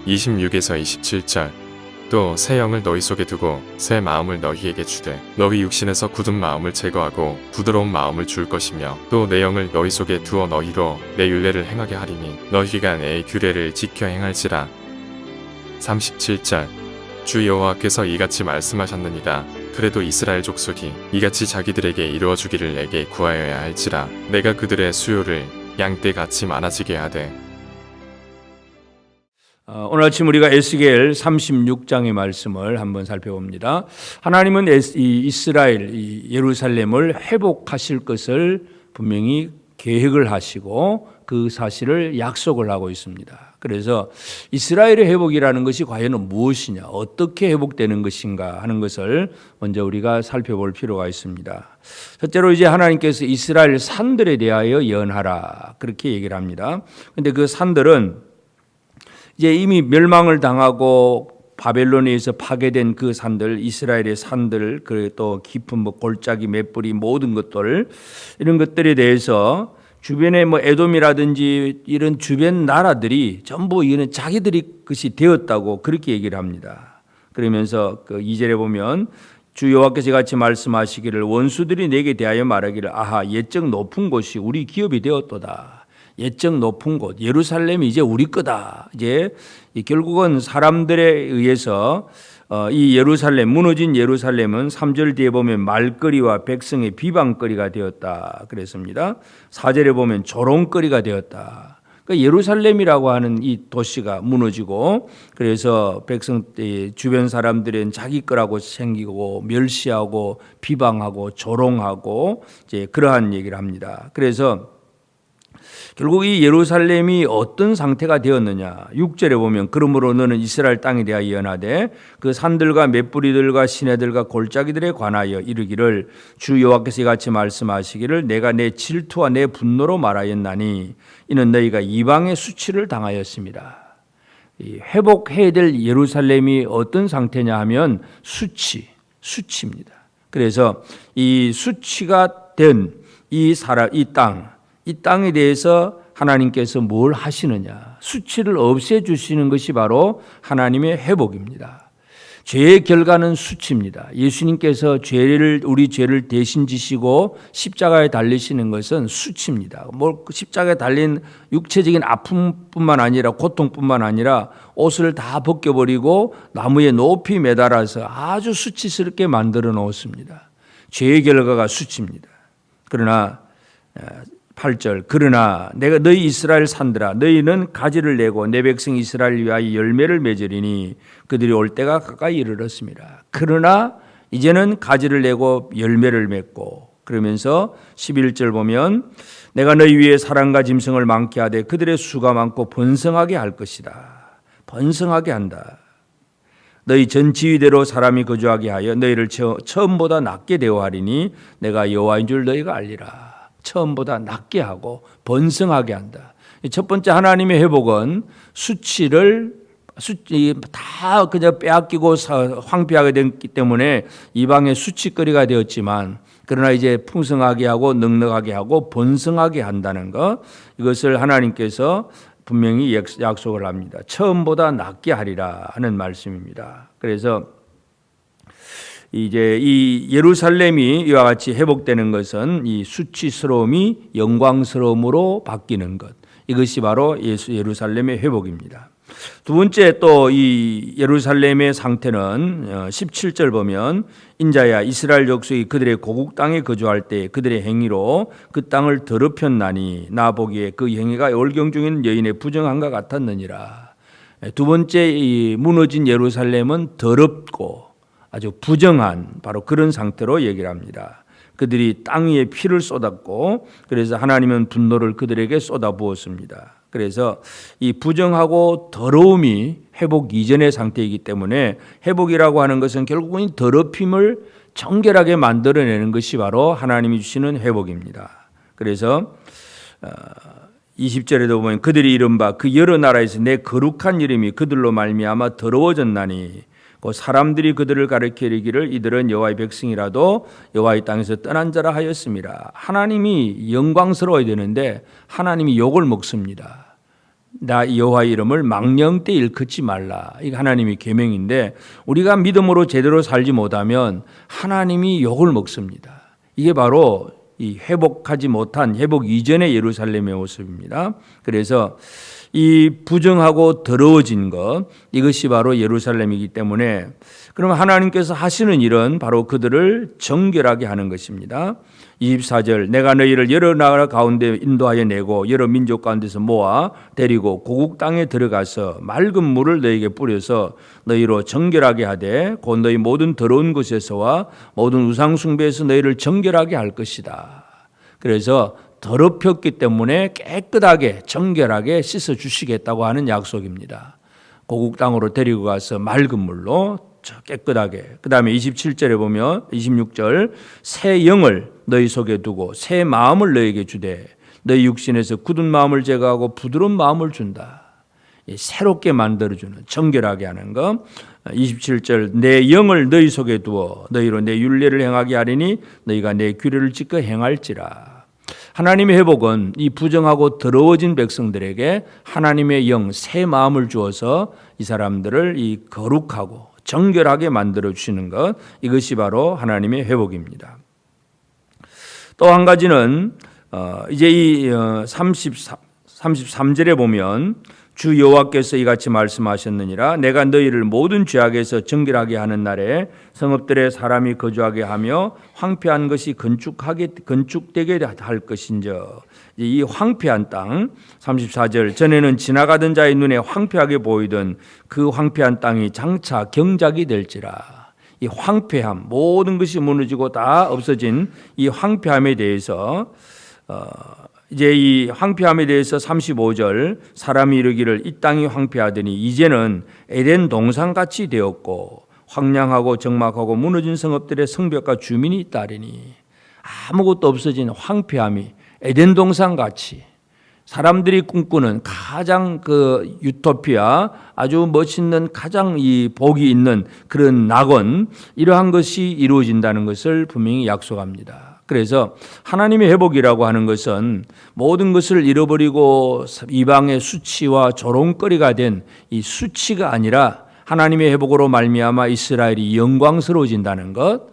26에서 27절. 또 새 영을 너희 속에 두고 새 마음을 너희에게 주되 너희 육신에서 굳은 마음을 제거하고 부드러운 마음을 줄 것이며 또 내 영을 너희 속에 두어 너희로 내 율례를 행하게 하리니 너희가 내 규례를 지켜 행할지라. 37절. 주 여호와께서 이같이 말씀하셨느니라. 그래도 이스라엘 족속이 이같이 자기들에게 이루어 주기를 내게 구하여야 할지라. 내가 그들의 수요를 양떼같이 많아지게 하되. 오늘 아침 우리가 에스겔 36장의 말씀을 한번 살펴봅니다. 하나님은 이스라엘, 예루살렘을 회복하실 것을 분명히 계획을 하시고 그 사실을 약속을 하고 있습니다. 그래서 이스라엘의 회복이라는 것이 과연 무엇이냐, 어떻게 회복되는 것인가 하는 것을 먼저 우리가 살펴볼 필요가 있습니다. 첫째로 이제 하나님께서 이스라엘 산들에 대하여 예언하라 그렇게 얘기를 합니다. 그런데 그 산들은 이제 이미 멸망을 당하고 바벨론에 의해서 파괴된 그 산들, 이스라엘의 산들, 그리고 또 깊은 골짜기, 맷불이 모든 것들, 이런 것들에 대해서 주변에 에돔이라든지 이런 주변 나라들이 전부 이거는 자기들이 것이 되었다고 그렇게 얘기를 합니다. 그러면서 그 2절에 보면 주 여호와께서 같이 말씀하시기를 원수들이 내게 대하여 말하기를 아하 옛적 높은 곳이 우리 기업이 되었도다. 옛적 높은 곳 예루살렘이 이제 우리 거다. 이제 결국은 사람들에 의해서 이 예루살렘, 무너진 예루살렘은 3절 뒤에 보면 말거리와 백성의 비방거리가 되었다 그랬습니다. 4절에 보면 조롱거리가 되었다. 그러니까 예루살렘이라고 하는 이 도시가 무너지고 그래서 백성 주변 사람들은 자기 거라고 생기고 멸시하고 비방하고 조롱하고 이제 그러한 얘기를 합니다. 그래서 결국 이 예루살렘이 어떤 상태가 되었느냐. 6절에 보면 그러므로 너는 이스라엘 땅에 대하여 예언하되 그 산들과 맷뿌리들과 시내들과 골짜기들에 관하여 이르기를 주 여호와께서 이같이 말씀하시기를 내가 내 질투와 내 분노로 말하였나니 이는 너희가 이방의 수치를 당하였습니다. 회복해야 될 예루살렘이 어떤 상태냐 하면 수치입니다. 그래서 이 수치가 된 이 땅에 대해서 하나님께서 뭘 하시느냐. 수치를 없애주시는 것이 바로 하나님의 회복입니다. 죄의 결과는 수치입니다. 예수님께서 우리 죄를 대신 지시고 십자가에 달리시는 것은 수치입니다. 십자가에 달린 육체적인 아픔뿐만 아니라 고통뿐만 아니라 옷을 다 벗겨버리고 나무에 높이 매달아서 아주 수치스럽게 만들어 놓습니다. 죄의 결과가 수치입니다. 그러나 8절 그러나 내가 너희 이스라엘 산들아 너희는 가지를 내고 내 백성 이스라엘 위하여 열매를 맺으리니 그들이 올 때가 가까이 이르렀습니다. 그러나 이제는 가지를 내고 열매를 맺고 그러면서 11절 보면 내가 너희 위에 사랑과 짐승을 많게 하되 그들의 수가 많고 번성하게 할 것이다. 번성하게 한다. 너희 전 지위대로 사람이 거주하게 하여 너희를 처음보다 낫게 대우하리니 내가 여호와인 줄 너희가 알리라. 처음보다 낫게 하고 번성하게 한다. 첫 번째 하나님의 회복은 수치를 다 그냥 빼앗기고 황폐하게 됐기 때문에 이방의 수치거리가 되었지만 그러나 이제 풍성하게 하고 넉넉하게 하고 번성하게 한다는 것 이것을 하나님께서 분명히 약속을 합니다. 처음보다 낫게 하리라 하는 말씀입니다. 그래서 이제 이 예루살렘이 이와 같이 회복되는 것은 이 수치스러움이 영광스러움으로 바뀌는 것. 이것이 바로 예루살렘의 회복입니다. 두 번째 또 이 예루살렘의 상태는 17절 보면 인자야 이스라엘 족속이 그들의 고국 땅에 거주할 때 그들의 행위로 그 땅을 더럽혔나니 나 보기에 그 행위가 올경 중에 있는 여인의 부정함과 같았느니라. 두 번째 이 무너진 예루살렘은 더럽고 아주 부정한 바로 그런 상태로 얘기를 합니다. 그들이 땅 위에 피를 쏟았고 그래서 하나님은 분노를 그들에게 쏟아부었습니다. 그래서 이 부정하고 더러움이 회복 이전의 상태이기 때문에 회복이라고 하는 것은 결국은 더럽힘을 정결하게 만들어내는 것이 바로 하나님이 주시는 회복입니다. 그래서 20절에도 보면 그들이 이른바 그 여러 나라에서 내 거룩한 이름이 그들로 말미암아 더러워졌나니 그 사람들이 그들을 가르쳐 이르기를 이들은 여호와의 백성이라도 여호와의 땅에서 떠난 자라 하였습니다. 하나님이 영광스러워야 되는데 하나님이 욕을 먹습니다. 나 여호와의 이름을 망령 때 일컫지 말라. 이게 하나님의 계명인데 우리가 믿음으로 제대로 살지 못하면 하나님이 욕을 먹습니다. 이게 바로 이 회복하지 못한 회복 이전의 예루살렘의 모습입니다. 그래서 이 부정하고 더러워진 것, 이것이 바로 예루살렘이기 때문에 그러면 하나님께서 하시는 일은 바로 그들을 정결하게 하는 것입니다. 24절 내가 너희를 여러 나라 가운데 인도하여 내고 여러 민족 가운데서 모아 데리고 고국 땅에 들어가서 맑은 물을 너희에게 뿌려서 너희로 정결하게 하되 곧 너희 모든 더러운 곳에서와 모든 우상 숭배에서 너희를 정결하게 할 것이다. 그래서 더럽혔기 때문에 깨끗하게 정결하게 씻어 주시겠다고 하는 약속입니다. 고국 땅으로 데리고 가서 맑은 물로 깨끗하게. 그 다음에 27절에 보면 26절 새 영을 너희 속에 두고 새 마음을 너희에게 주되 너희 육신에서 굳은 마음을 제거하고 부드러운 마음을 준다. 새롭게 만들어주는 정결하게 하는 것. 27절 내 영을 너희 속에 두어 너희로 내 율례를 행하게 하리니 너희가 내 규례를 지켜 행할지라. 하나님의 회복은 이 부정하고 더러워진 백성들에게 하나님의 영 새 마음을 주어서 이 사람들을 이 거룩하고 정결하게 만들어 주시는 것, 이것이 바로 하나님의 회복입니다. 또 한 가지는 이제 이 33절에 보면 주 여호와께서 이같이 말씀하셨느니라 내가 너희를 모든 죄악에서 정결하게 하는 날에 성읍들에 사람이 거주하게 하며 황폐한 것이 건축되게 할 것인저. 이 황폐한 땅 34절 전에는 지나가던 자의 눈에 황폐하게 보이던 그 황폐한 땅이 장차 경작이 될지라. 이 황폐함, 모든 것이 무너지고 다 없어진 이 황폐함에 대해서 이제 이 황폐함에 대해서 35절 사람이 이르기를 이 땅이 황폐하더니 이제는 에덴 동산같이 되었고 황량하고 적막하고 무너진 성읍들의 성벽과 주민이 있다리니. 아무것도 없어진 황폐함이 에덴 동산같이 사람들이 꿈꾸는 가장 그 유토피아, 아주 멋있는 가장 이 복이 있는 그런 낙원, 이러한 것이 이루어진다는 것을 분명히 약속합니다. 그래서 하나님의 회복이라고 하는 것은 모든 것을 잃어버리고 이방의 수치와 조롱거리가 된 이 수치가 아니라 하나님의 회복으로 말미암아 이스라엘이 영광스러워진다는 것,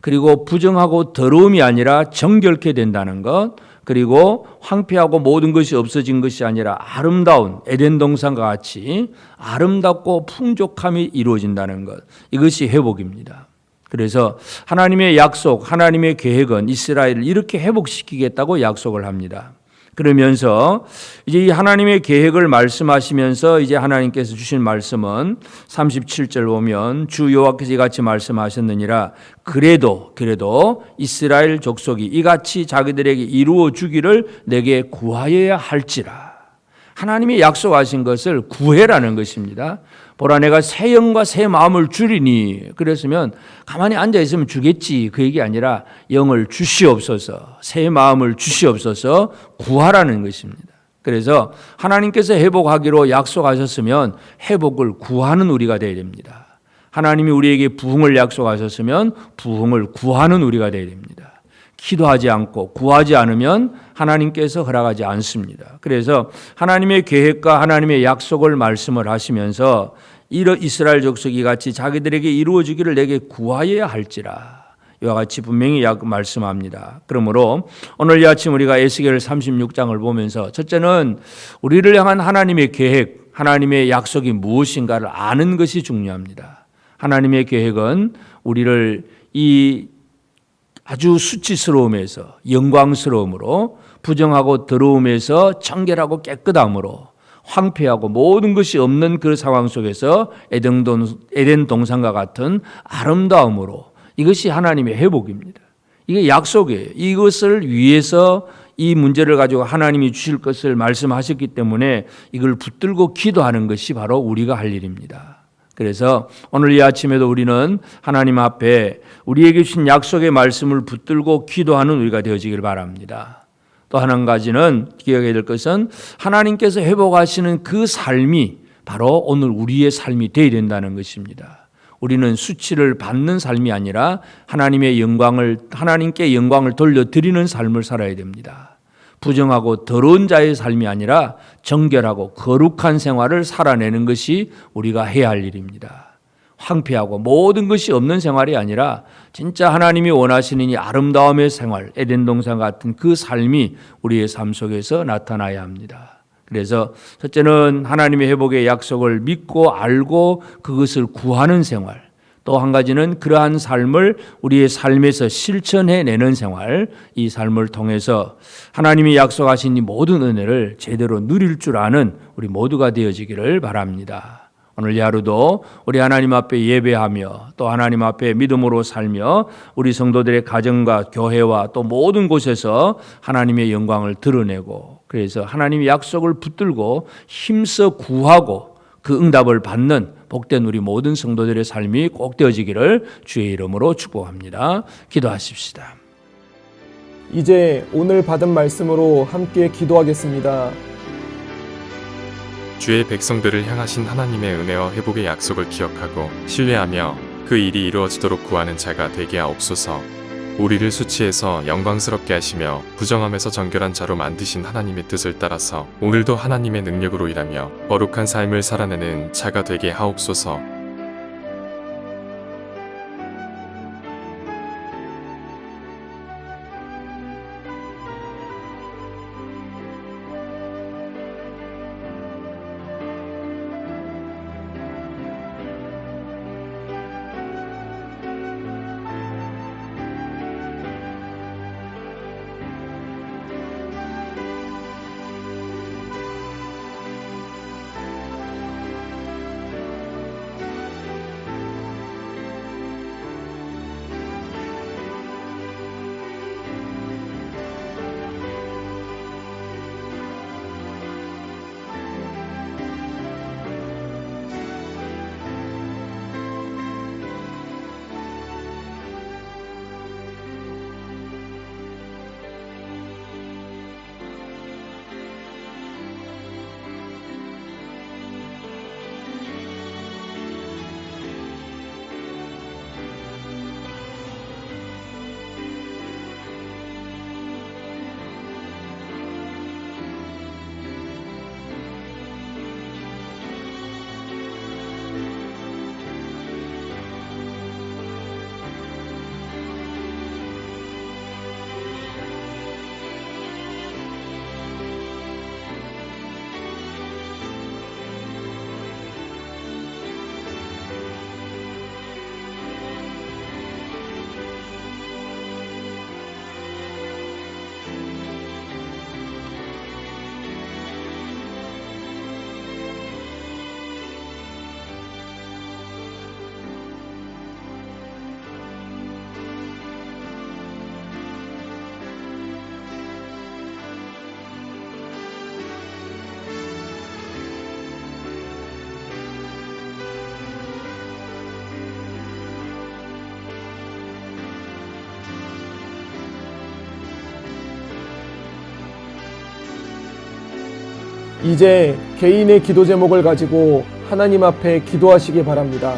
그리고 부정하고 더러움이 아니라 정결케 된다는 것, 그리고 황폐하고 모든 것이 없어진 것이 아니라 아름다운 에덴 동산과 같이 아름답고 풍족함이 이루어진다는 것, 이것이 회복입니다. 그래서 하나님의 약속, 하나님의 계획은 이스라엘을 이렇게 회복시키겠다고 약속을 합니다. 그러면서 이제 이 하나님의 계획을 말씀하시면서 이제 하나님께서 주신 말씀은 37절 보면 주 여호와께서 이같이 말씀하셨느니라 그래도 이스라엘 족속이 이같이 자기들에게 이루어 주기를 내게 구하여야 할지라. 하나님이 약속하신 것을 구해라는 것입니다. 보라 내가 새 영과 새 마음을 주리니. 그랬으면 가만히 앉아 있으면 주겠지, 그 얘기 아니라 영을 주시옵소서, 새 마음을 주시옵소서 구하라는 것입니다. 그래서 하나님께서 회복하기로 약속하셨으면 회복을 구하는 우리가 되어야 됩니다. 하나님이 우리에게 부흥을 약속하셨으면 부흥을 구하는 우리가 되어야 됩니다. 기도하지 않고 구하지 않으면 하나님께서 허락하지 않습니다. 그래서 하나님의 계획과 하나님의 약속을 말씀을 하시면서 이스라엘 족속이 같이 자기들에게 이루어지기를 내게 구하여야 할지라. 이와 같이 분명히 말씀합니다. 그러므로 오늘 이 아침 우리가 에스겔 36장을 보면서 첫째는 우리를 향한 하나님의 계획, 하나님의 약속이 무엇인가를 아는 것이 중요합니다. 하나님의 계획은 우리를 이 아주 수치스러움에서 영광스러움으로, 부정하고 더러움에서 청결하고 깨끗함으로, 황폐하고 모든 것이 없는 그 상황 속에서 에덴 동산과 같은 아름다움으로, 이것이 하나님의 회복입니다. 이게 약속이에요. 이것을 위해서 이 문제를 가지고 하나님이 주실 것을 말씀하셨기 때문에 이걸 붙들고 기도하는 것이 바로 우리가 할 일입니다. 그래서 오늘 이 아침에도 우리는 하나님 앞에 우리에게 주신 약속의 말씀을 붙들고 기도하는 우리가 되어지길 바랍니다. 또 한 가지는 기억해야 될 것은 하나님께서 회복하시는 그 삶이 바로 오늘 우리의 삶이 되어야 된다는 것입니다. 우리는 수치를 받는 삶이 아니라 하나님께 영광을 돌려드리는 삶을 살아야 됩니다. 부정하고 더러운 자의 삶이 아니라 정결하고 거룩한 생활을 살아내는 것이 우리가 해야 할 일입니다. 황폐하고 모든 것이 없는 생활이 아니라 진짜 하나님이 원하시는 이 아름다움의 생활, 에덴 동산 같은 그 삶이 우리의 삶 속에서 나타나야 합니다. 그래서 첫째는 하나님의 회복의 약속을 믿고 알고 그것을 구하는 생활, 또 한 가지는 그러한 삶을 우리의 삶에서 실천해내는 생활, 이 삶을 통해서 하나님이 약속하신 이 모든 은혜를 제대로 누릴 줄 아는 우리 모두가 되어지기를 바랍니다. 오늘 이 하루도 우리 하나님 앞에 예배하며 또 하나님 앞에 믿음으로 살며 우리 성도들의 가정과 교회와 또 모든 곳에서 하나님의 영광을 드러내고, 그래서 하나님의 약속을 붙들고 힘써 구하고 그 응답을 받는 복된 우리 모든 성도들의 삶이 꼭 되어지기를 주의 이름으로 축복합니다. 기도하십시다. 이제 오늘 받은 말씀으로 함께 기도하겠습니다. 주의 백성들을 향하신 하나님의 은혜와 회복의 약속을 기억하고 신뢰하며 그 일이 이루어지도록 구하는 자가 되게 하옵소서. 우리를 수치해서 영광스럽게 하시며 부정함에서 정결한 자로 만드신 하나님의 뜻을 따라서 오늘도 하나님의 능력으로 일하며 거룩한 삶을 살아내는 자가 되게 하옵소서. 이제 개인의 기도 제목을 가지고 하나님 앞에 기도하시기 바랍니다.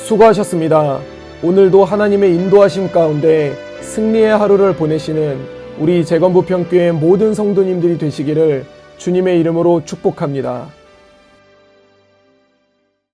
수고하셨습니다. 오늘도 하나님의 인도하심 가운데 승리의 하루를 보내시는 우리 재건부평교회 모든 성도님들이 되시기를 주님의 이름으로 축복합니다.